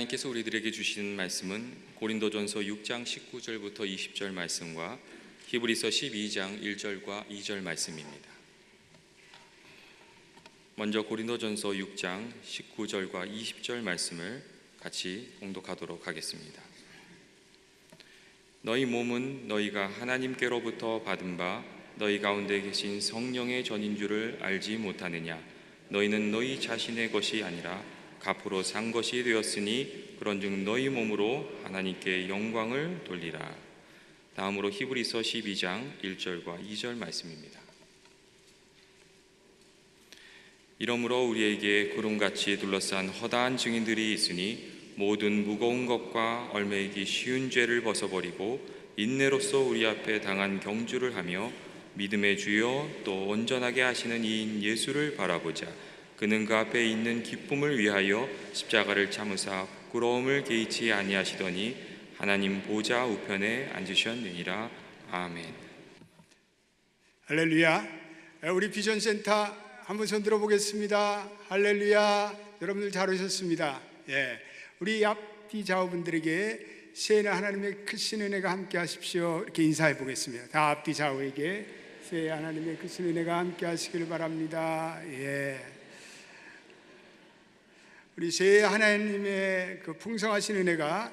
하나님께서 우리들에게 주시는 말씀은 고린도전서 6장 19절부터 20절 말씀과 히브리서 12장 1절과 2절 말씀입니다. 먼저 고린도전서 6장 19절과 20절 말씀을 같이 봉독하도록 하겠습니다. 너희 몸은 너희가 하나님께로부터 받은 바 너희 가운데 계신 성령의 전인 줄을 알지 못하느냐? 너희는 너희 자신의 것이 아니라 값으로 산 것이 되었으니 그런즉 너희 몸으로 하나님께 영광을 돌리라. 다음으로 히브리서 12장 1절과 2절 말씀입니다. 이러므로 우리에게 구름같이 둘러싼 허다한 증인들이 있으니 모든 무거운 것과 얽매이기 쉬운 죄를 벗어버리고 인내로써 우리 앞에 당한 경주를 하며 믿음의 주여 또 온전하게 하시는 이인 예수를 바라보자. 그는 그 앞에 있는 기쁨을 위하여 십자가를 참으사 부끄러움을 개의치 아니하시더니 하나님 보좌 우편에 앉으셨느니라. 아멘. 할렐루야. 우리 비전센터 한번 손 들어보겠습니다. 할렐루야. 여러분들 잘 오셨습니다. 우리 앞뒤 좌우분들에게 새해는 하나님의 크신 은혜가 함께 하십시오 이렇게 인사해 보겠습니다. 다 앞뒤 좌우에게 새해 하나님의 크신 은혜가 함께 하시길 바랍니다. 우리 새해 하나님의 그 풍성하신 은혜가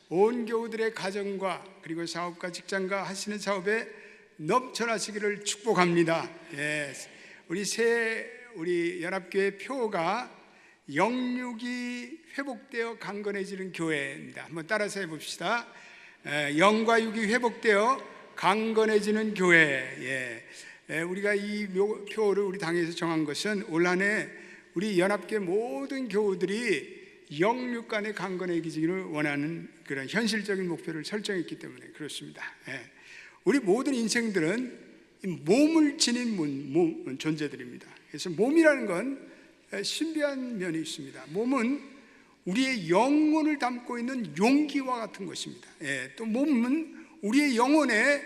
온 교우들의 가정과 그리고 사업과 직장과 하시는 사업에 넘쳐나시기를 축복합니다. 우리 새해 우리 연합교회 표가 영육이 회복되어 강건해지는 교회입니다. 한번 따라서 해봅시다. 영과 육이 회복되어 강건해지는 교회. 우리가 이 표를 우리 당에서 정한 것은 올 한해 우리 연합교회 모든 교우들이 영육 간에 강건해지기를 원하는 그런 현실적인 목표를 설정했기 때문에 그렇습니다. 우리 모든 인생들은 몸을 지닌 존재들입니다. 그래서 몸이라는 건 신비한 면이 있습니다. 몸은 우리의 영혼을 담고 있는 용기와 같은 것입니다. 또 몸은 우리의 영혼에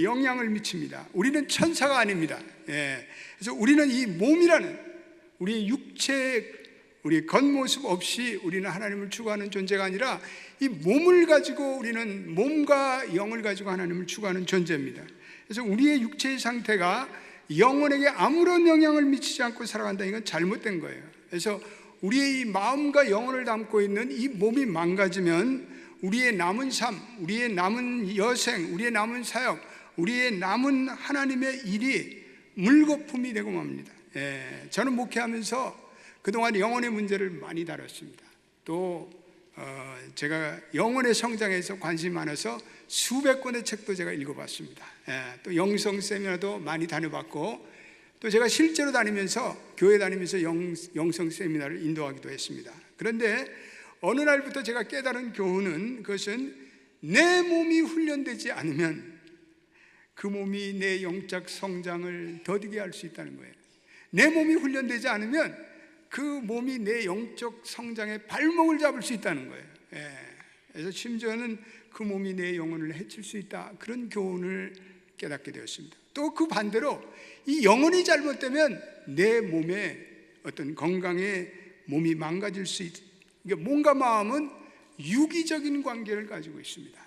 영향을 미칩니다. 우리는 천사가 아닙니다. 그래서 우리는 이 몸이라는 우리의 육체, 우리 겉모습 없이 우리는 하나님을 추구하는 존재가 아니라 이 몸을 가지고 우리는 몸과 영을 가지고 하나님을 추구하는 존재입니다. 그래서 우리의 육체의 상태가 영혼에게 아무런 영향을 미치지 않고 살아간다, 이건 잘못된 거예요. 그래서 우리의 이 마음과 영혼을 담고 있는 이 몸이 망가지면 우리의 남은 삶, 우리의 남은 여생, 우리의 남은 사역, 우리의 남은 하나님의 일이 물거품이 되고 맙니다. 저는 목회하면서 그동안 영혼의 문제를 많이 다뤘습니다. 또 제가 영혼의 성장에서 관심이 많아서 수백 권의 책도 제가 읽어봤습니다. 또 영성 세미나도 많이 다녀봤고, 또 제가 실제로 다니면서 교회 다니면서 영성 세미나를 인도하기도 했습니다. 그런데 어느 날부터 제가 깨달은 교훈은, 그것은 내 몸이 훈련되지 않으면 그 몸이 내 영적 성장을 더디게 할 수 있다는 거예요. 내 몸이 훈련되지 않으면 그 몸이 내 영적 성장의 발목을 잡을 수 있다는 거예요. 그래서 심지어는 그 몸이 내 영혼을 해칠 수 있다, 그런 교훈을 깨닫게 되었습니다. 또 그 반대로 이 영혼이 잘못되면 내 몸의 어떤 건강에 몸이 망가질 수 있다. 그러니까 몸과 마음은 유기적인 관계를 가지고 있습니다.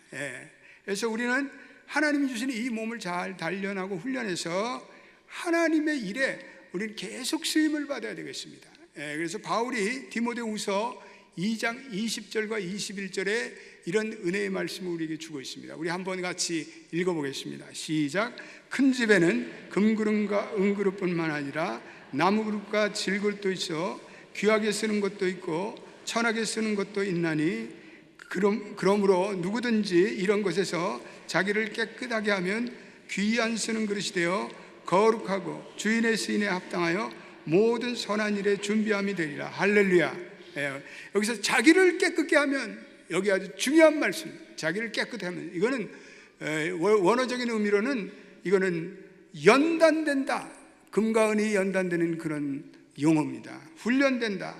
그래서 우리는 하나님이 주신 이 몸을 잘 단련하고 훈련해서 하나님의 일에 우리는 계속 쓰임을 받아야 되겠습니다. 그래서 바울이 디모데후서 2장 20절과 21절에 이런 은혜의 말씀을 우리에게 주고 있습니다. 우리 한번 같이 읽어보겠습니다. 시작. 큰 집에는 금그릇과 은그릇뿐만 아니라 나무그릇과 질그릇도 있어 귀하게 쓰는 것도 있고 천하게 쓰는 것도 있나니, 그러므로 누구든지 이런 것에서 자기를 깨끗하게 하면 귀한 쓰는 그릇이 되어 거룩하고 주인의 시인에 합당하여 모든 선한 일에 준비함이 되리라. 할렐루야. 여기서 자기를 깨끗게 하면, 여기 아주 중요한 말씀, 자기를 깨끗게 하면, 이거는 원어적인 의미로는 이거는 연단된다, 금과 은이 연단되는 그런 용어입니다. 훈련된다.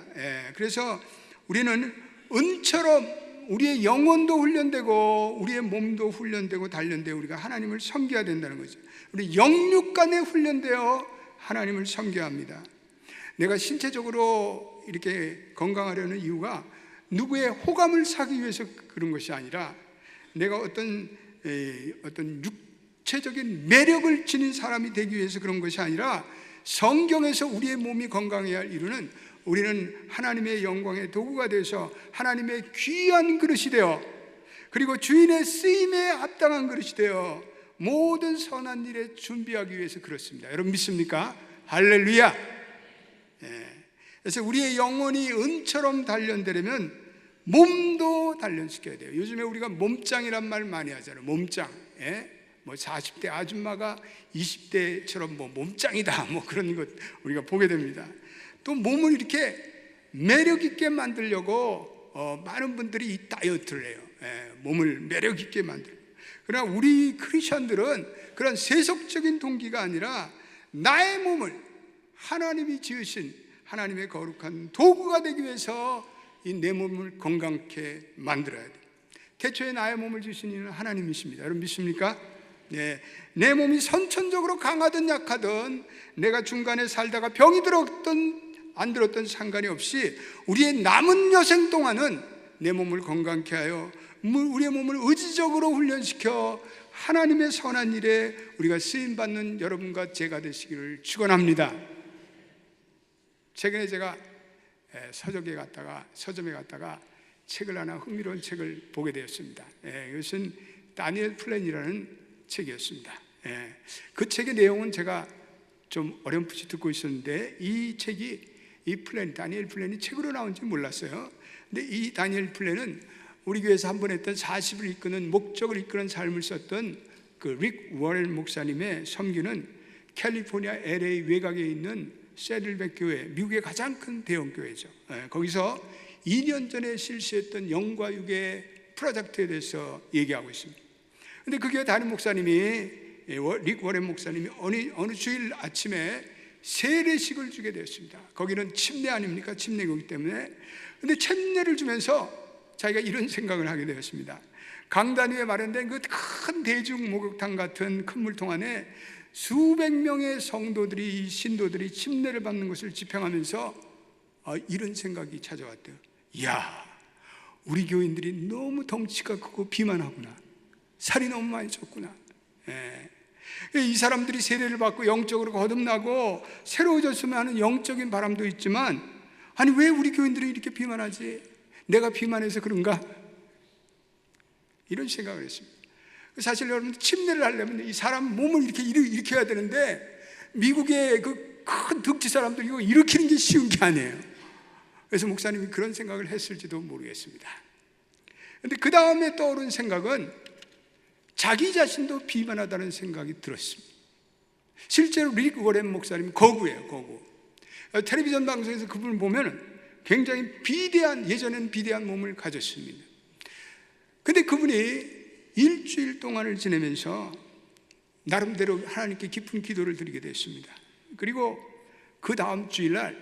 그래서 우리는 은처럼 우리의 영혼도 훈련되고 우리의 몸도 훈련되고 단련되어 우리가 하나님을 섬겨야 된다는 거죠. 우리 영육간에 훈련되어 하나님을 섬겨야 합니다. 내가 신체적으로 이렇게 건강하려는 이유가 누구의 호감을 사기 위해서 그런 것이 아니라 내가 어떤 육체적인 매력을 지닌 사람이 되기 위해서 그런 것이 아니라 성경에서 우리의 몸이 건강해야 할 이유는 우리는 하나님의 영광의 도구가 되어서 하나님의 귀한 그릇이 되어 그리고 주인의 쓰임에 합당한 그릇이 되어 모든 선한 일에 준비하기 위해서 그렇습니다. 여러분 믿습니까? 할렐루야. 그래서 우리의 영혼이 은처럼 단련되려면 몸도 단련시켜야 돼요. 요즘에 우리가 몸짱이란 말 많이 하잖아요. 몸짱. 뭐 40대 아줌마가 20대처럼 뭐 몸짱이다 뭐 그런 것 우리가 보게 됩니다. 또 몸을 이렇게 매력 있게 만들려고 많은 분들이 이 다이어트를 해요. 몸을 매력 있게 만들고. 그러나 우리 크리스천들은 그런 세속적인 동기가 아니라 나의 몸을 하나님이 지으신 하나님의 거룩한 도구가 되기 위해서 이 내 몸을 건강케 만들어야 돼요. 태초에 나의 몸을 지으신 이는 하나님이십니다. 여러분 믿습니까? 내 몸이 선천적으로 강하든 약하든 내가 중간에 살다가 병이 들었든 안 들었든 상관이 없이 우리의 남은 여생 동안은 내 몸을 건강케 하여 우리의 몸을 의지적으로 훈련시켜 하나님의 선한 일에 우리가 쓰임받는 여러분과 제가 되시기를 축원합니다. 최근에 제가 서점에 갔다가 책을 하나 흥미로운 책을 보게 되었습니다. 이것은 다니엘 플랜이라는 책이었습니다. 그 책의 내용은 제가 좀 어렴풋이 듣고 있었는데 이 책이 다니엘 플랜이 책으로 나온지 몰랐어요. 근데 이 다니엘 플랜은 우리 교회에서 한 번 했던 40을 이끄는 목적을 이끄는 삶을 썼던 그 릭 워렌 목사님의 섬기는 캘리포니아 LA 외곽에 있는 세들백 교회, 미국의 가장 큰 대형 교회죠. 거기서 2년 전에 실시했던 영과 육의 프로젝트에 대해서 얘기하고 있습니다. 근데 그 교회 담임 목사님이 릭 워렌 목사님이 어느 주일 아침에 세례식을 주게 되었습니다. 거기는 침례 아닙니까? 침례이기 때문에. 근데 침례를 주면서 자기가 이런 생각을 하게 되었습니다. 강단 위에 마련된 그 큰 대중 목욕탕 같은 큰 물통 안에 수백 명의 성도들이 신도들이 침례를 받는 것을 집행하면서 이런 생각이 찾아왔대요. 이야, 우리 교인들이 너무 덩치가 크고 비만하구나. 살이 너무 많이 쪘구나. 이 사람들이 세례를 받고 영적으로 거듭나고 새로워졌으면 하는 영적인 바람도 있지만 아니 왜 우리 교인들이 이렇게 비만하지? 내가 비만해서 그런가? 이런 생각을 했습니다. 사실 여러분 침례를 하려면 이 사람 몸을 이렇게 일으켜야 되는데 미국의 그 큰 덕지 사람들 이거 일으키는 게 쉬운 게 아니에요. 그래서 목사님이 그런 생각을 했을지도 모르겠습니다. 그런데 그 다음에 떠오른 생각은 자기 자신도 비만하다는 생각이 들었습니다. 실제로 릭 워렌 목사님 거구예요. 거구. 텔레비전 방송에서 그분을 보면 굉장히 예전에는 비대한 몸을 가졌습니다. 근데 그분이 일주일 동안을 지내면서 나름대로 하나님께 깊은 기도를 드리게 됐습니다. 그리고 그 다음 주일날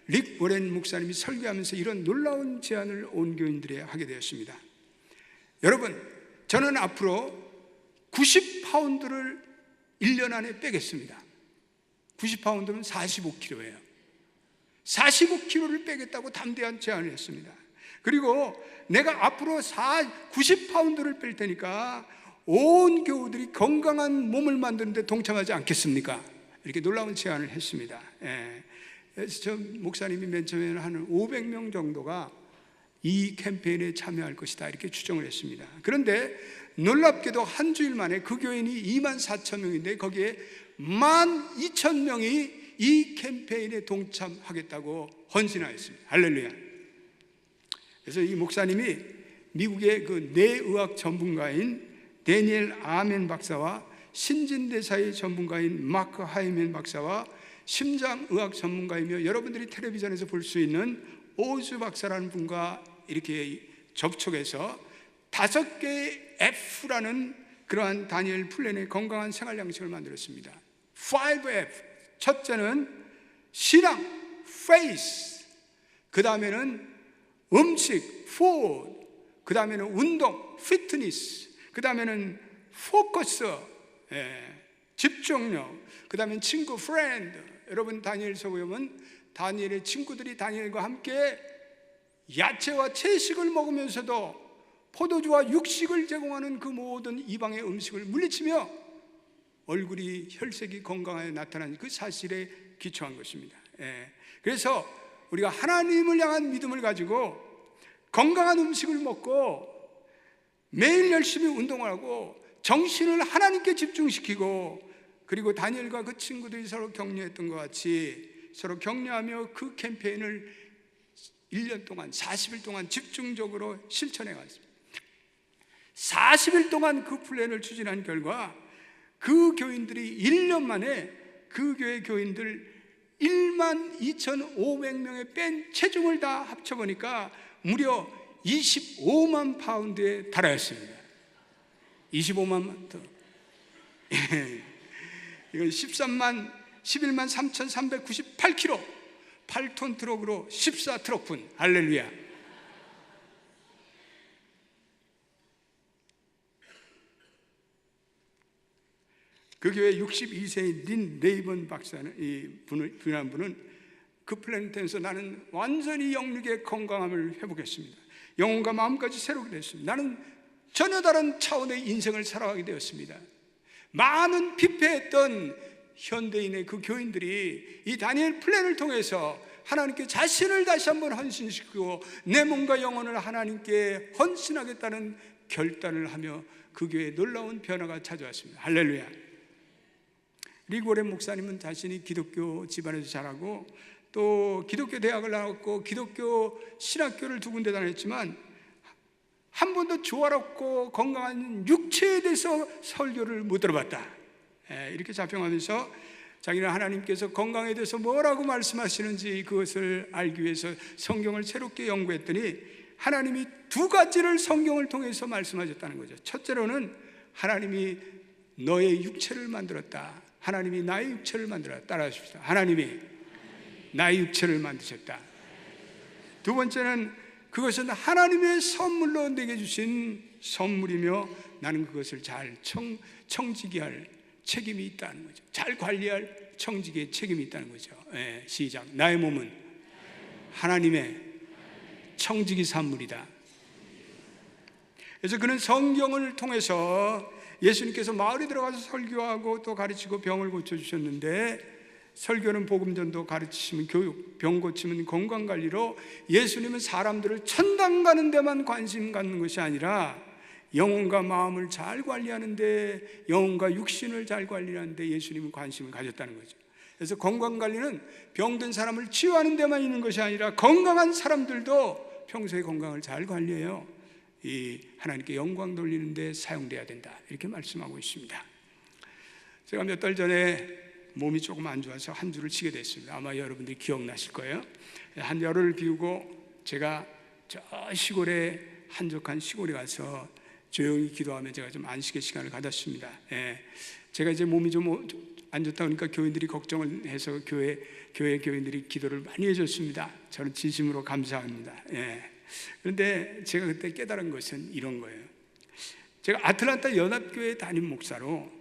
릭 워렌 목사님이 설교하면서 이런 놀라운 제안을 온 교인들에 하게 되었습니다. 여러분, 저는 앞으로 90파운드를 1년 안에 빼겠습니다. 90파운드면 45kg예요. 45kg를 빼겠다고 담대한 제안을 했습니다. 그리고 내가 앞으로 90파운드를 뺄 테니까 온 교우들이 건강한 몸을 만드는 데 동참하지 않겠습니까? 이렇게 놀라운 제안을 했습니다. 그래서 저 목사님이 맨 처음에는 한 500명 정도가 이 캠페인에 참여할 것이다 이렇게 추정을 했습니다. 그런데 놀랍게도 한 주일 만에 그 교인이 24,000명인데 거기에 12,000명이 이 캠페인에 동참하겠다고 헌신하였습니다. 할렐루야. 그래서 이 목사님이 미국의 그 뇌의학 전문가인 데니엘 아멘 박사와 신진대사의 전문가인 마크 하이멘 박사와 심장의학 전문가이며 여러분들이 텔레비전에서 볼 수 있는 오즈 박사라는 분과 이렇게 접촉해서 5개의 F라는 그러한 다니엘 플랜의 건강한 생활 양식을 만들었습니다. 5F. 첫째는 신앙, faith. 그 다음에는 음식, food. 그 다음에는 운동, fitness. 그 다음에는 focus, 집중력. 그 다음엔 친구, friend. 여러분 다니엘서 보면 다니엘의 친구들이 다니엘과 함께 야채와 채식을 먹으면서도 포도주와 육식을 제공하는 그 모든 이방의 음식을 물리치며 얼굴이 혈색이 건강하게 나타나는 그 사실에 기초한 것입니다. 그래서 우리가 하나님을 향한 믿음을 가지고 건강한 음식을 먹고 매일 열심히 운동을 하고 정신을 하나님께 집중시키고, 그리고 다니엘과 그 친구들이 서로 격려했던 것 같이 서로 격려하며 그 캠페인을 1년 동안 40일 동안 집중적으로 실천해 갔습니다. 40일 동안 그 플랜을 추진한 결과 그 교인들이 1년 만에 그 교회 교인들 12,500명의 뺀 체중을 다 합쳐보니까 무려 25만 파운드에 달하였습니다. 25만 파운드. 이건 11만 3,398kg, 8톤 트럭으로 14트럭분. 할렐루야. 그 교회 62세의 린 레이번 박사는, 이 분한 분은 그 플랜트에서 나는 완전히 영육의 건강함을 회복했습니다. 영혼과 마음까지 새롭게 됐습니다. 나는 전혀 다른 차원의 인생을 살아가게 되었습니다. 많은 피폐했던 현대인의 그 교인들이 이 다니엘 플랜을 통해서 하나님께 자신을 다시 한번 헌신시키고 내 몸과 영혼을 하나님께 헌신하겠다는 결단을 하며 그 교회에 놀라운 변화가 찾아왔습니다. 할렐루야. 리고렌 목사님은 자신이 기독교 집안에서 자라고 또 기독교 대학을 나왔고 기독교 신학교를 두 군데 다녔지만 한 번도 조화롭고 건강한 육체에 대해서 설교를 못 들어봤다, 이렇게 자평하면서 자기는 하나님께서 건강에 대해서 뭐라고 말씀하시는지 그것을 알기 위해서 성경을 새롭게 연구했더니 하나님이 두 가지를 성경을 통해서 말씀하셨다는 거죠. 첫째로는 하나님이 너의 육체를 만들었다. 하나님이 나의 육체를 만들었다. 따라하십시다. 하나님이 나의 육체를 만드셨다. 두 번째는 그것은 하나님의 선물로 내게 주신 선물이며 나는 그것을 잘 청지기 할 책임이 있다는 거죠. 잘 관리할 청지기의 책임이 있다는 거죠. 시작. 나의 몸은 하나님의 청지기 산물이다. 그래서 그는 성경을 통해서 예수님께서 마을에 들어가서 설교하고 또 가르치고 병을 고쳐주셨는데, 설교는 복음전도, 가르치시면 교육, 병 고치면 건강관리로 예수님은 사람들을 천당 가는 데만 관심 갖는 것이 아니라 영혼과 마음을 잘 관리하는데, 영혼과 육신을 잘 관리하는데 예수님은 관심을 가졌다는 거죠. 그래서 건강관리는 병든 사람을 치유하는 데만 있는 것이 아니라 건강한 사람들도 평소에 건강을 잘 관리해요. 이 하나님께 영광 돌리는 데 사용돼야 된다, 이렇게 말씀하고 있습니다. 제가 몇 달 전에 몸이 조금 안 좋아서 한 주를 쉬게 됐습니다. 아마 여러분들이 기억나실 거예요. 한 열흘을 비우고 제가 저 시골에, 한적한 시골에 가서 조용히 기도하며 제가 좀 안식의 시간을 가졌습니다. 제가 이제 몸이 좀 안 좋다 보니까 교인들이 걱정을 해서 교회 교인들이 기도를 많이 해줬습니다. 저는 진심으로 감사합니다. 그런데 제가 그때 깨달은 것은 이런 거예요. 제가 아틀란타 연합교회 담임 목사로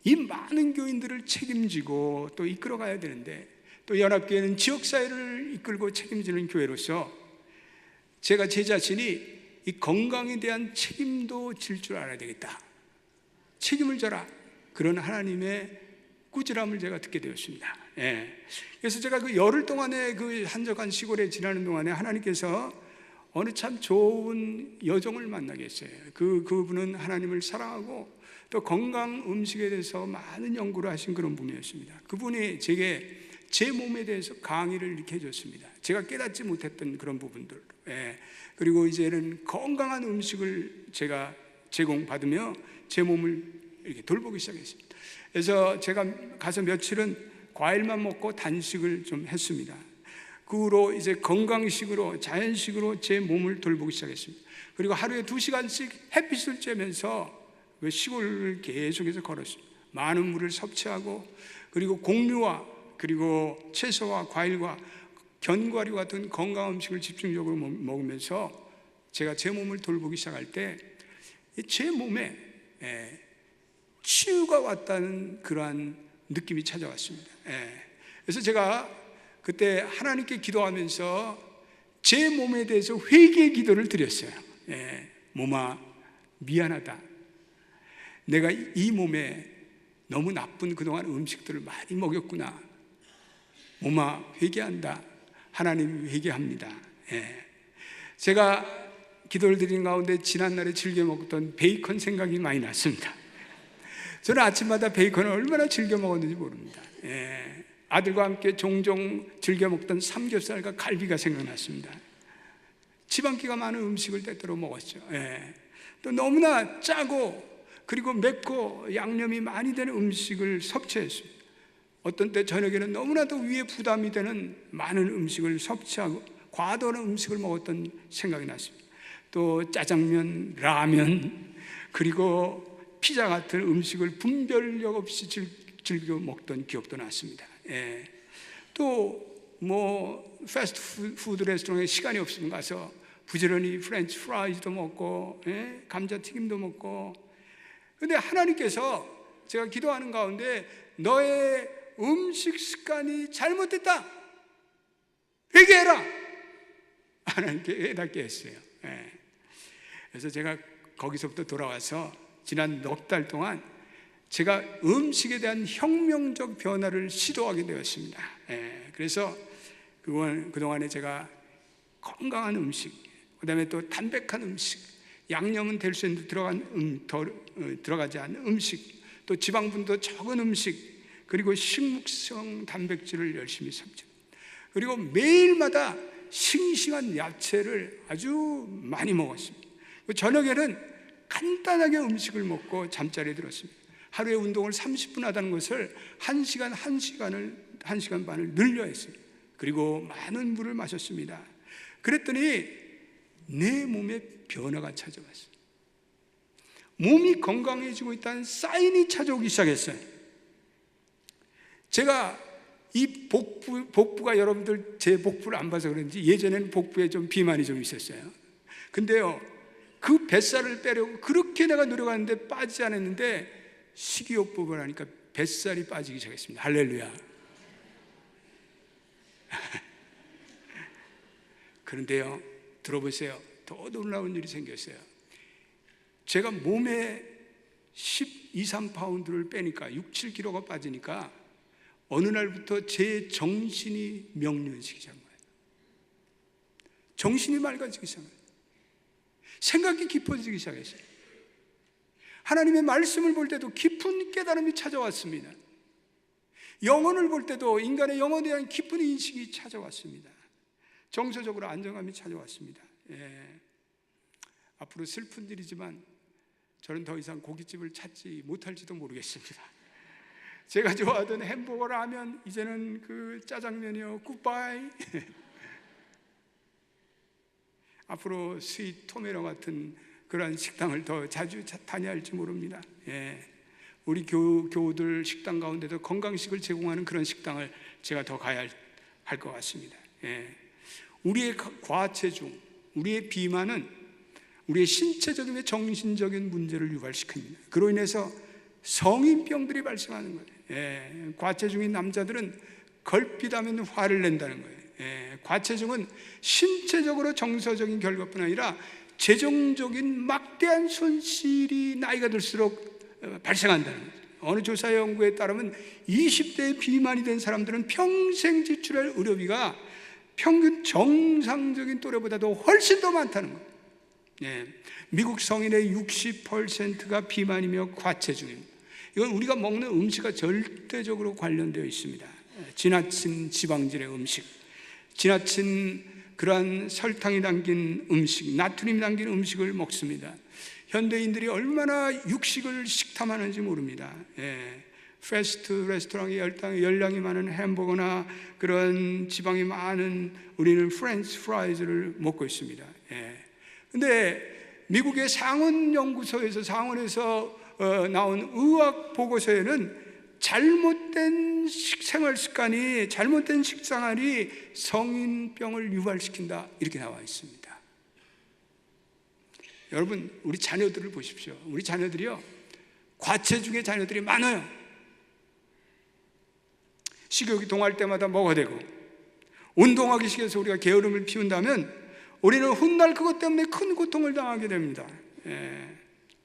이 많은 교인들을 책임지고 또 이끌어가야 되는데, 또 연합교회는 지역사회를 이끌고 책임지는 교회로서 제가 제 자신이 이 건강에 대한 책임도 질 줄 알아야 되겠다. 책임을 져라. 그런 하나님의 꾸지람을 제가 듣게 되었습니다. 그래서 제가 그 열흘 동안에 그 한적한 시골에 지나는 동안에 하나님께서 어느 참 좋은 여종을 만나게 했어요. 그분은 하나님을 사랑하고 또 건강 음식에 대해서 많은 연구를 하신 그런 분이었습니다. 그분이 제게 제 몸에 대해서 강의를 이렇게 해줬습니다. 제가 깨닫지 못했던 그런 부분들. 그리고 이제는 건강한 음식을 제가 제공받으며 제 몸을 이렇게 돌보기 시작했습니다. 그래서 제가 가서 며칠은 과일만 먹고 단식을 좀 했습니다. 그 후로 이제 건강식으로, 자연식으로 제 몸을 돌보기 시작했습니다. 그리고 하루에 2시간씩 햇빛을 쬐면서 그 시골을 계속해서 걸었습니다. 많은 물을 섭취하고, 그리고 곡류와 그리고 채소와 과일과 견과류 같은 건강 음식을 집중적으로 먹으면서 제가 제 몸을 돌보기 시작할 때 제 몸에 치유가 왔다는 그러한 느낌이 찾아왔습니다. 그래서 제가 그때 하나님께 기도하면서 제 몸에 대해서 회개의 기도를 드렸어요. 몸아, 미안하다. 내가 이 몸에 너무 나쁜 그동안 음식들을 많이 먹였구나. 몸아, 회개한다. 하나님 회개합니다. 제가 기도를 드린 가운데 지난날에 즐겨 먹던 베이컨 생각이 많이 났습니다. 저는 아침마다 베이컨을 얼마나 즐겨 먹었는지 모릅니다. 아들과 함께 종종 즐겨 먹던 삼겹살과 갈비가 생각났습니다. 지방기가 많은 음식을 때때로 먹었죠. 또 너무나 짜고 그리고 맵고 양념이 많이 되는 음식을 섭취했습니다. 어떤 때 저녁에는 너무나도 위에 부담이 되는 많은 음식을 섭취하고 과도한 음식을 먹었던 생각이 났습니다. 또 짜장면, 라면, 그리고 피자 같은 음식을 분별력 없이 즐겨 먹던 기억도 났습니다. 또 뭐 패스트푸드 레스토랑에 시간이 없으면 가서 부지런히 프렌치 프라이즈도 먹고 감자튀김도 먹고. 근데 하나님께서 제가 기도하는 가운데 너의 음식 습관이 잘못됐다, 회개해라, 하나님께 깨닫게 했어요. 그래서 제가 거기서부터 돌아와서 지난 넉 달 동안 제가 음식에 대한 혁명적 변화를 시도하게 되었습니다. 그래서 그동안에 제가 건강한 음식, 그 다음에 또 담백한 음식, 양념은 될 수 있는데 들어가지 않는 음식, 또 지방분도 적은 음식, 그리고 식물성 단백질을 열심히 섭취, 그리고 매일마다 싱싱한 야채를 아주 많이 먹었습니다. 저녁에는 간단하게 음식을 먹고 잠자리에 들었습니다. 하루에 운동을 30분 하다는 것을 1시간 반을 늘려 했습니다. 그리고 많은 물을 마셨습니다. 그랬더니 내 몸에 변화가 찾아왔어요. 몸이 건강해지고 있다는 사인이 찾아오기 시작했어요. 제가 이 복부가, 여러분들 제 복부를 안 봐서 그런지 예전에는 복부에 좀 비만이 좀 있었어요. 근데요, 그 뱃살을 빼려고 그렇게 내가 노력하는데 빠지지 않았는데 식이요법을 하니까 뱃살이 빠지기 시작했습니다. 할렐루야. 그런데요, 들어보세요. 더 놀라운 일이 생겼어요. 제가 몸에 12, 13파운드를 빼니까 6, 7kg가 빠지니까 어느 날부터 제 정신이 명료해지기 시작한 거예요. 정신이 맑아지기 시작한 거예요. 생각이 깊어지기 시작했어요. 하나님의 말씀을 볼 때도 깊은 깨달음이 찾아왔습니다. 영혼을 볼 때도 인간의 영혼에 대한 깊은 인식이 찾아왔습니다. 정서적으로 안정감이 찾아왔습니다. 앞으로 슬픈 일이지만 저는 더 이상 고깃집을 찾지 못할지도 모르겠습니다. 제가 좋아하던 햄버거, 라면, 이제는 그 짜장면이요, 굿바이. 앞으로 스윗 토메로 같은 그러한 식당을 더 자주 다녀야 할지 모릅니다. 우리 교우들 식당 가운데도 건강식을 제공하는 그런 식당을 제가 더 가야 할 것 같습니다. 우리의 과체중, 우리의 비만은 우리의 신체적인 정신적인 문제를 유발시킵니다. 그로 인해서 성인병들이 발생하는 거예요. 과체중인 남자들은 걸핏하면 화를 낸다는 거예요. 과체중은 신체적으로 정서적인 결과뿐 아니라 재정적인 막대한 손실이 나이가 들수록 발생한다는 거예요. 어느 조사 연구에 따르면 20대에 비만이 된 사람들은 평생 지출할 의료비가 평균 정상적인 또래보다도 훨씬 더 많다는 거예요. 미국 성인의 60%가 비만이며 과체중입니다. 이건 우리가 먹는 음식과 절대적으로 관련되어 있습니다. 지나친 지방질의 음식, 지나친 그러한 설탕이 담긴 음식, 나트륨이 담긴 음식을 먹습니다. 현대인들이 얼마나 육식을 식탐하는지 모릅니다. 패스트 레스토랑에 열량이 많은 햄버거나 그런 지방이 많은 우리는 프렌치 프라이즈를 먹고 있습니다. 근데 미국의 상원연구소에서, 상원에서 나온 의학 보고서에는 잘못된 생활 습관이, 잘못된 식생활이 성인병을 유발시킨다, 이렇게 나와 있습니다. 여러분, 우리 자녀들을 보십시오. 우리 자녀들이요, 과체중의 자녀들이 많아요. 식욕이 동할 때마다 먹어대고, 운동하기 싫어서 우리가 게으름을 피운다면 우리는 훗날 그것 때문에 큰 고통을 당하게 됩니다.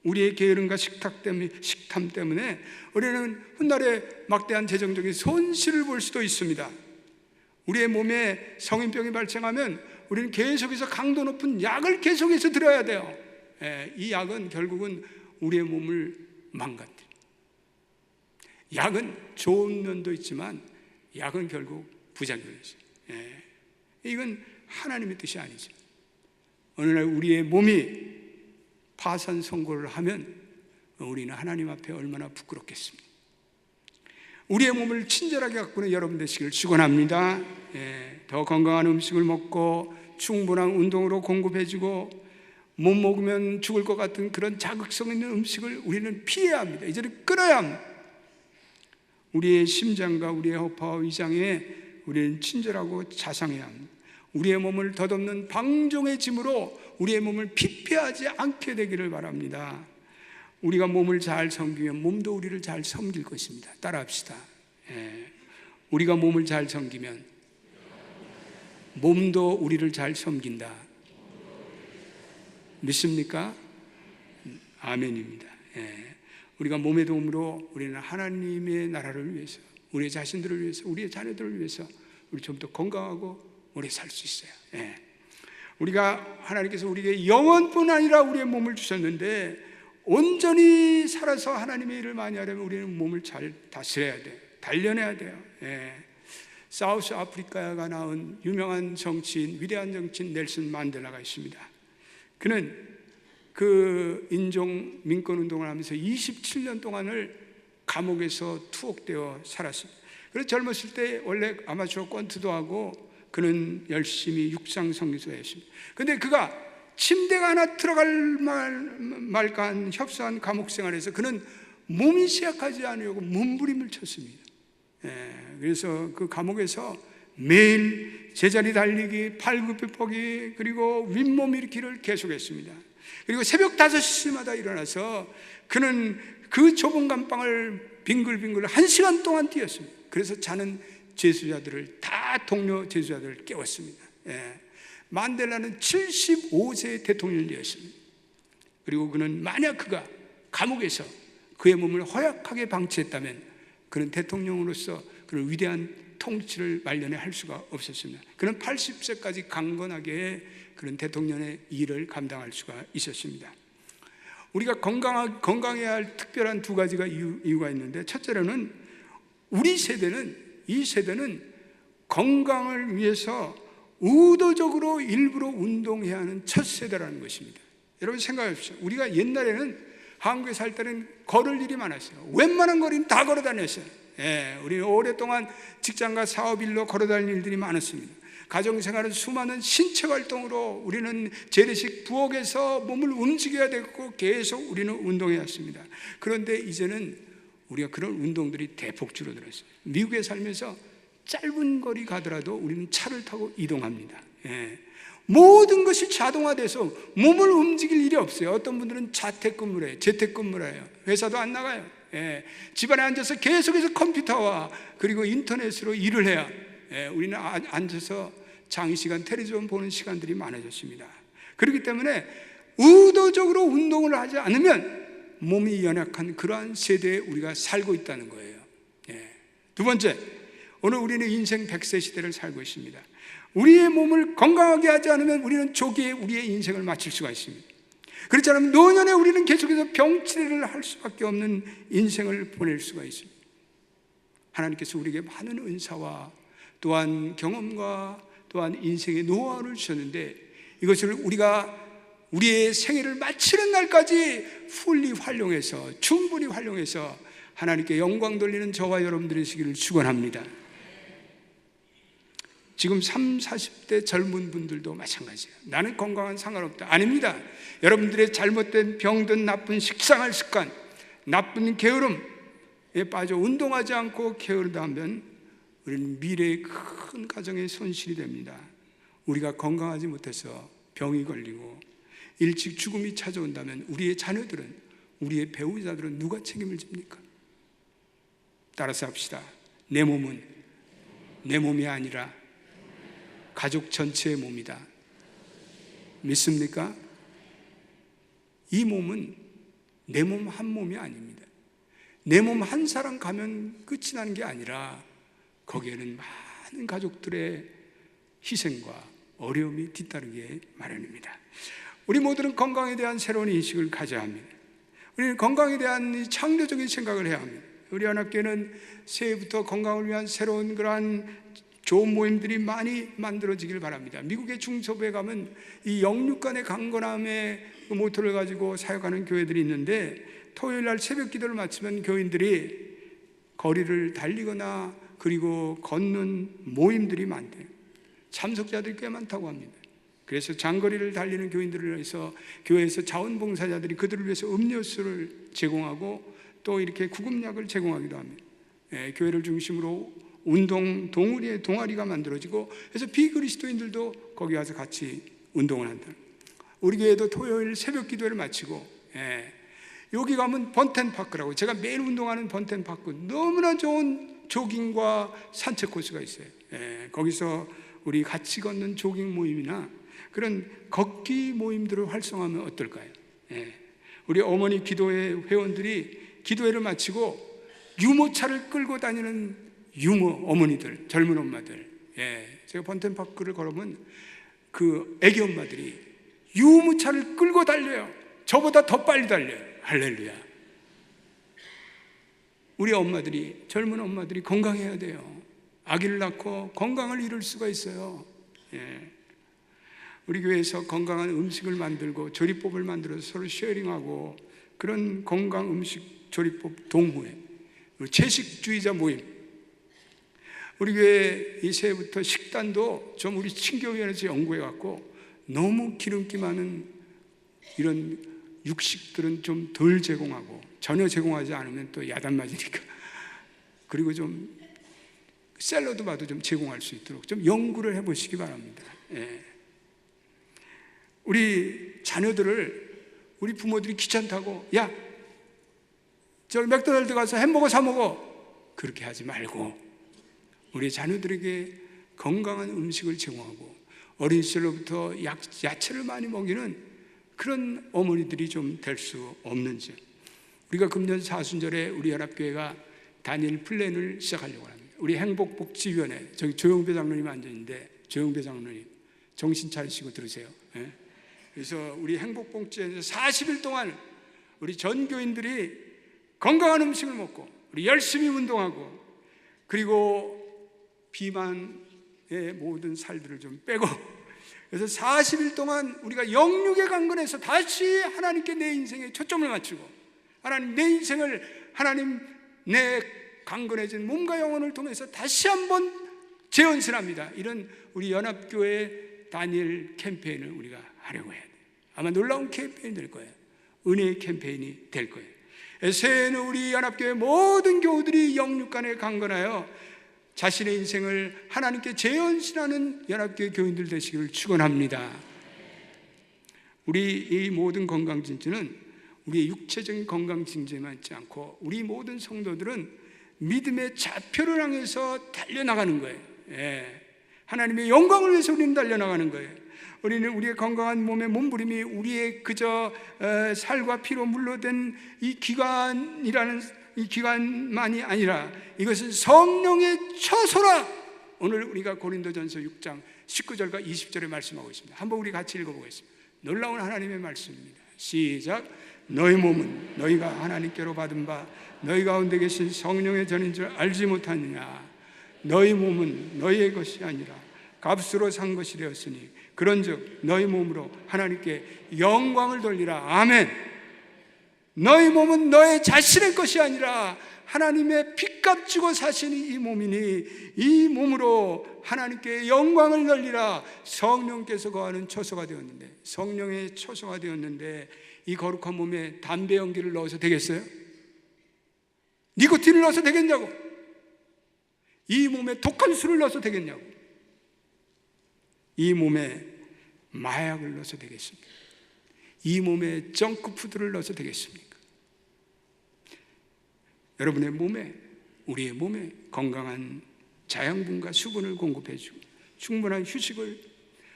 우리의 게으름과 식탐 때문에 우리는 훗날에 막대한 재정적인 손실을 볼 수도 있습니다. 우리의 몸에 성인병이 발생하면 우리는 계속해서 강도 높은 약을 계속해서 들어야 돼요. 이 약은 결국은 우리의 몸을 망가뜨려요. 약은 좋은 면도 있지만 약은 결국 부작용이 있어요. 이건 하나님의 뜻이 아니죠. 어느 날 우리의 몸이 파산 선고를 하면 우리는 하나님 앞에 얼마나 부끄럽겠습니까? 우리의 몸을 친절하게 가꾸는 여러분 되시길 축원합니다. 더 건강한 음식을 먹고 충분한 운동으로 공급해주고 못 먹으면 죽을 것 같은 그런 자극성 있는 음식을 우리는 피해야 합니다. 이제는 끊어야 합니다. 우리의 심장과 우리의 허파와 위장에 우리는 친절하고 자상해야 합니다. 우리의 몸을 덧없는 방종의 짐으로 우리의 몸을 피폐하지 않게 되기를 바랍니다. 우리가 몸을 잘 섬기면 몸도 우리를 잘 섬길 것입니다. 따라합시다. 우리가 몸을 잘 섬기면 몸도 우리를 잘 섬긴다. 믿습니까? 아멘입니다. 우리가 몸의 도움으로 우리는 하나님의 나라를 위해서, 우리 자신들을 위해서, 우리의 자녀들을 위해서 우리 좀 더 건강하고 오래 살 수 있어요. 우리가 하나님께서 우리에게 영혼뿐 아니라 우리의 몸을 주셨는데 온전히 살아서 하나님의 일을 많이 하려면 우리는 몸을 잘 다스려야 돼요. 단련해야 돼요. 사우스 아프리카가 낳은 유명한 정치인, 위대한 정치인 넬슨 만델라가 있습니다. 그는 그 인종 민권 운동을 하면서 27년 동안을 감옥에서 투옥되어 살았습니다. 그래서 젊었을 때 원래 아마추어 권투도 하고 그는 열심히 육상 선교사를 했습니다. 그런데 그가 침대가 하나 들어갈 말까한 협소한 감옥 생활에서 그는 몸이 쇠약하지 않으려고 몸부림을 쳤습니다. 그래서 그 감옥에서 매일 제자리 달리기, 팔굽혀펴기, 그리고 윗몸 일으키를 계속했습니다. 그리고 새벽 5시마다 일어나서 그는 그 좁은 감방을 빙글빙글 1시간 동안 뛰었습니다. 그래서 자는 제수자들을 다 동료 제수자들을 깨웠습니다. 만델라는 75세의 대통령이 되었습니다. 그리고 그는 만약 그가 감옥에서 그의 몸을 허약하게 방치했다면 그는 대통령으로서 그런 위대한 통치를 마련해 할 수가 없었습니다. 그는 80세까지 강건하게 그런 대통령의 일을 감당할 수가 있었습니다. 우리가 건강해야 할 특별한 두 가지가 이유가 있는데, 첫째로는 우리 세대는, 이 세대는 건강을 위해서 의도적으로 일부러 운동해야 하는 첫 세대라는 것입니다. 여러분 생각해 보십시오. 우리가 옛날에는 한국에 살 때는 걸을 일이 많았어요. 웬만한 거리는 다 걸어 다녔어요. 우리는 오랫동안 직장과 사업 일로 걸어 다니는 일들이 많았습니다. 가정생활은 수많은 신체 활동으로 우리는 재래식 부엌에서 몸을 움직여야 되고 계속 우리는 운동해야 했습니다. 그런데 이제는 우리가 그런 운동들이 대폭 줄어들었어요. 미국에 살면서 짧은 거리 가더라도 우리는 차를 타고 이동합니다. 모든 것이 자동화돼서 몸을 움직일 일이 없어요. 어떤 분들은 자택근무를 해요. 재택근무를 해요. 회사도 안 나가요. 집안에 앉아서 계속해서 컴퓨터와 그리고 인터넷으로 일을 해야 우리는 앉아서 장시간 텔레비전 보는 시간들이 많아졌습니다. 그렇기 때문에 의도적으로 운동을 하지 않으면 몸이 연약한 그러한 세대에 우리가 살고 있다는 거예요. 두 번째, 오늘 우리는 인생 100세 시대를 살고 있습니다. 우리의 몸을 건강하게 하지 않으면 우리는 조기에 우리의 인생을 마칠 수가 있습니다. 그렇지 않으면 노년에 우리는 계속해서 병치레를 할 수밖에 없는 인생을 보낼 수가 있습니다. 하나님께서 우리에게 많은 은사와 또한 경험과 또한 인생의 노하우를 주셨는데 이것을 우리가 우리의 생애를 마치는 날까지 풀리 활용해서 충분히 활용해서 하나님께 영광 돌리는 저와 여러분들이 되시기를 축원합니다. 지금 30, 40대 젊은 분들도 마찬가지예요. 나는 건강한 상관없다. 아닙니다. 여러분들의 잘못된 병든 나쁜 식생활 습관, 나쁜 게으름에 빠져 운동하지 않고 게으르다 하면 우리는 미래의 큰 가정의 손실이 됩니다. 우리가 건강하지 못해서 병이 걸리고 일찍 죽음이 찾아온다면 우리의 자녀들은, 우리의 배우자들은 누가 책임을 집니까? 따라서 합시다. 내 몸은 내 몸이 아니라 가족 전체의 몸이다. 믿습니까? 이 몸은 내 몸 한 몸이 아닙니다. 내 몸 한 사람 가면 끝이 나는 게 아니라 거기에는 많은 가족들의 희생과 어려움이 뒤따르게 마련입니다. 우리 모두는 건강에 대한 새로운 인식을 가져야 합니다. 우리는 건강에 대한 창조적인 생각을 해야 합니다. 우리 연합교회는 새해부터 건강을 위한 새로운 그러한 좋은 모임들이 많이 만들어지길 바랍니다. 미국의 중서부에 가면 이 영육 간의 강건함의 모토를 가지고 사역하는 교회들이 있는데, 토요일 날 새벽 기도를 마치면 교인들이 거리를 달리거나 그리고 걷는 모임들이 많대요. 참석자들이 꽤 많다고 합니다. 그래서 장거리를 달리는 교인들을 위해서 교회에서 자원봉사자들이 그들을 위해서 음료수를 제공하고 또 이렇게 구급약을 제공하기도 합니다. 교회를 중심으로 운동 동아리가 만들어지고, 그래서 비그리스도인들도 거기 와서 같이 운동을 한다. 우리 교회도 토요일 새벽 기도를 마치고 여기 가면 번텐파크라고, 제가 매일 운동하는 번텐파크, 너무나 좋은 조깅과 산책 코스가 있어요. 거기서 우리 같이 걷는 조깅 모임이나 그런 걷기 모임들을 활성화하면 어떨까요? 우리 어머니 기도회 회원들이 기도회를 마치고 유모차를 끌고 다니는 유모 어머니들, 젊은 엄마들, 제가 번텐파크를 걸으면 그 애기 엄마들이 유모차를 끌고 달려요. 저보다 더 빨리 달려요. 할렐루야. 우리 엄마들이, 젊은 엄마들이 건강해야 돼요. 아기를 낳고 건강을 이룰 수가 있어요. 우리 교회에서 건강한 음식을 만들고 조리법을 만들어서 서로 쉐어링하고, 그런 건강 음식 조리법 동호회, 채식주의자 모임. 우리 교회 이 새해부터 식단도 좀 우리 친교위원회에서 연구해 갖고, 너무 기름기 많은 이런 육식들은 좀 덜 제공하고, 전혀 제공하지 않으면 또 야단 맞으니까, 그리고 좀 샐러드 바도 좀 제공할 수 있도록 좀 연구를 해보시기 바랍니다. 우리 자녀들을, 우리 부모들이 귀찮다고 야, 저 맥도날드 가서 햄버거 사 먹어, 그렇게 하지 말고 우리 자녀들에게 건강한 음식을 제공하고 어린 시절로부터 야채를 많이 먹이는 그런 어머니들이 좀 될 수 없는지. 우리가 금년 사순절에 우리 연합교회가 단일 플랜을 시작하려고 합니다. 우리 행복복지위원회, 저기 조영배 장로님 앉아있는데, 조영배 장로님 정신 차리시고 들으세요. 그래서 우리 행복복지위원회 40일 동안 우리 전교인들이 건강한 음식을 먹고 우리 열심히 운동하고, 그리고 비만의 모든 살들을 좀 빼고, 그래서 40일 동안 우리가 영육에 강건해서 다시 하나님께 내 인생에 초점을 맞추고, 하나님 내 인생을, 하나님 내 강건해진 몸과 영혼을 통해서 다시 한번 재연신합니다. 이런 우리 연합교회 단일 캠페인을 우리가 하려고 해야 돼요. 아마 놀라운 캠페인이 될 거예요. 은혜의 캠페인이 될 거예요. 새해에는 우리 연합교회 모든 교우들이 영육간에 강건하여 자신의 인생을 하나님께 재연신하는 연합교회 교인들 되시기를 축원합니다. 우리 이 모든 건강진주는 우리의 육체적인 건강진주에만 있지 않고, 우리 모든 성도들은 믿음의 좌표를 향해서 달려나가는 거예요. 하나님의 영광을 위해서 우리는 달려나가는 거예요. 우리는 우리의 건강한 몸의 몸부림이 우리의 그저 살과 피로 물러된 이 기관이라는 이 기관만이 아니라 이것은 성령의 처소라. 오늘 우리가 고린도전서 6장 19절과 20절에 말씀하고 있습니다. 한번 우리 같이 읽어보겠습니다. 놀라운 하나님의 말씀입니다. 시작. 너희 몸은 너희가 하나님께로 받은 바 너희 가운데 계신 성령의 전인 줄 알지 못하느냐. 너희 몸은 너희의 것이 아니라 값으로 산 것이 되었으니 그런즉 너희 몸으로 하나님께 영광을 돌리라. 아멘. 너희 몸은 너의 자신의 것이 아니라 하나님의 피값 주고 사신 이 몸이니 이 몸으로 하나님께 영광을 돌리라. 성령께서 거하는 처소가 되었는데, 성령의 처소가 되었는데 이 거룩한 몸에 담배 연기를 넣어서 되겠어요? 니코틴을 넣어서 되겠냐고? 이 몸에 독한 술을 넣어서 되겠냐고? 이 몸에 마약을 넣어서 되겠습니까? 이 몸에 정크푸드를 넣어서 되겠습니까? 여러분의 몸에, 우리의 몸에 건강한 자양분과 수분을 공급해주고 충분한 휴식을,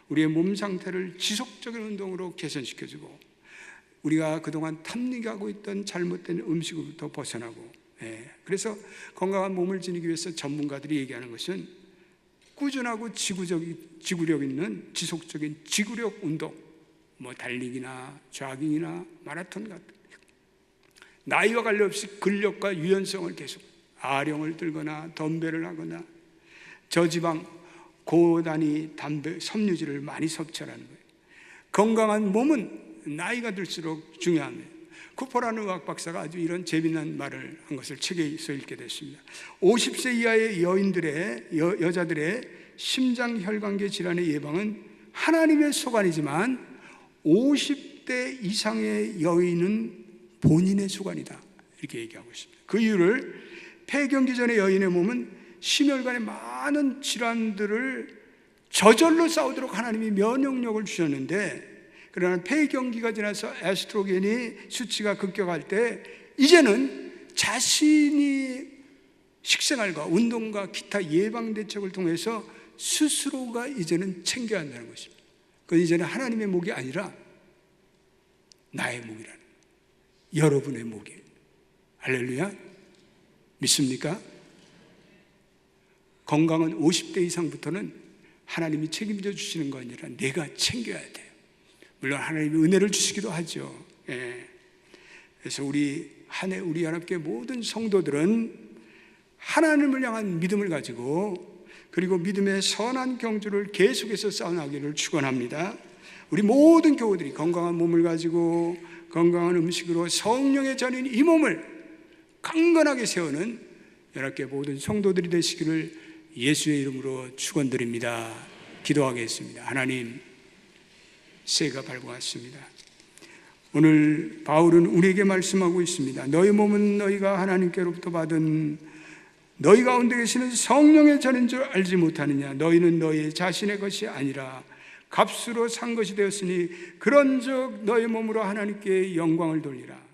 우리의 몸 상태를 지속적인 운동으로 개선시켜주고, 우리가 그동안 탐닉하고 있던 잘못된 음식으로부터 벗어나고, 그래서 건강한 몸을 지니기 위해서 전문가들이 얘기하는 것은 꾸준하고 지구력 있는 지속적인 지구력 운동, 뭐 달리기나 조깅이나 마라톤 같은, 나이와 관계없이 근력과 유연성을 계속, 아령을 들거나 덤벨을 하거나 저지방 고단위 담배 섬유질을 많이 섭취하라는 거예요. 건강한 몸은 나이가 들수록 중요합니다. 쿠퍼라는 의학 박사가 아주 이런 재미난 말을 한 것을 책에서 읽게 됐습니다. 50세 이하의 여자들의 심장혈관계 질환의 예방은 하나님의 소관이지만 50대 이상의 여인은 본인의 소관이다, 이렇게 얘기하고 있습니다. 그 이유를, 폐경기 전의 여인의 몸은 심혈관의 많은 질환들을 저절로 싸우도록 하나님이 면역력을 주셨는데, 그러나 폐경기가 지나서 에스트로겐이 수치가 급격할 때 이제는 자신이 식생활과 운동과 기타 예방 대책을 통해서 스스로가 이제는 챙겨야 한다는 것입니다. 그건 이제는 하나님의 목이 아니라 나의 목이라는, 여러분의 목이에요. 할렐루야. 믿습니까? 건강은 50대 이상부터는 하나님이 책임져 주시는 거 아니라 내가 챙겨야 돼요. 물론 하나님이 은혜를 주시기도 하죠. 그래서 우리 한 해 우리 연합교회 모든 성도들은 하나님을 향한 믿음을 가지고, 그리고 믿음의 선한 경주를 계속해서 쌓아나가기를 축원합니다. 우리 모든 교우들이 건강한 몸을 가지고 건강한 음식으로 성령의 전인 이 몸을 강건하게 세우는 연합교회 모든 성도들이 되시기를 예수의 이름으로 축원드립니다. 기도하겠습니다. 하나님, 새해가 밝아왔습니다. 오늘 바울은 우리에게 말씀하고 있습니다. 너희 몸은 너희가 하나님께로부터 받은 너희 가운데 계시는 성령의 전인 줄 알지 못하느냐. 너희는 너희 자신의 것이 아니라 값으로 산 것이 되었으니 그런즉 너희 몸으로 하나님께 영광을 돌리라.